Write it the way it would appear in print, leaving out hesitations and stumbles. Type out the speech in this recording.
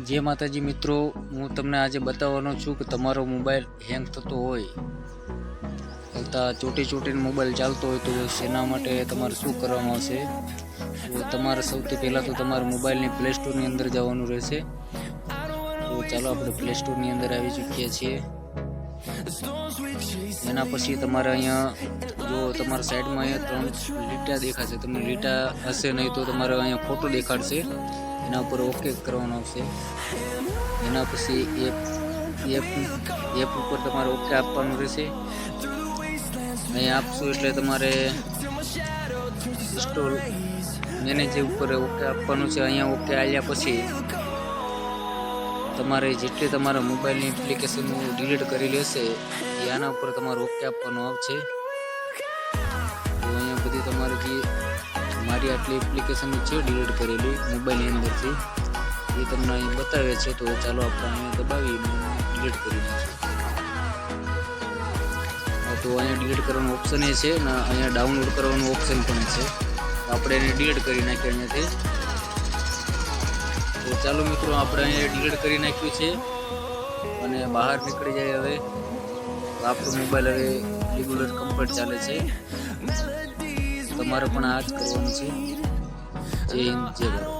जय माताजी मित्रों, हूँ तमने आज बताववानो छूं कि तमारो मोबाइल हेंग थतो होय छतां ચોટી मोबाइल चालतो होय तो शेना माटे तमारे शुं करवामां आवशे। तो तमारे सौथी पहेला तो तमारे मोबाइलनी प्ले स्टोरनी अंदर जवानुं रहेशे। तो चालो आपणे प्ले स्टोरनी अंदर आवी चूक्या छीए। एना पछी तमारे अहींया जो तमारा साइडमां अहींया 3 લીટા देखाशे, तमने લીટા हशे नहीं तो तमारे अहींया फोटो देखाडशे, एना पर ओके करवानुं आवशे। एना पछी एप पर तमारे ओके आपवानुं रहेशे। अहींया आपशो एटले तमारे इंस्टॉल मैनेजर पर ओके आपवानुं छे। अहींया ओके आल्या पछी तमारे जेटली तमारा मोबाइलनी एप्लिकेशन डिलीट करेली हशे एना पर तमारे ओके आपवानुं आवशे। तो अहींया बधी तमारे जे मारी आटली एप्लिकेशन छे डिलीट करेली मोबाइलनी अंदरथी ए तमने अहीं बतावे छे। तो चालो आपणे अहीं दबावीने डिलीट करी नाखीए। तो अहीं डिलीट करवानुं ऑप्शन ए छे ने अहीं डाउनलॉड करवानुं ऑप्शन पण छे। तो आपणे एने डिलीट करी नाखीए अहींयाथी। तो चालो मित्रों आपणे अहीं डिलीट करी नाख्युं छे अने बहार निकળી જાય હવે। तो આપણો મોબાઈલ હવે રેગ્યુલર કમ્પ્લીટ ચાલે છે। તમારે પણ આ જ કરવાનું છે। જય હિન્દ, જય ભારત।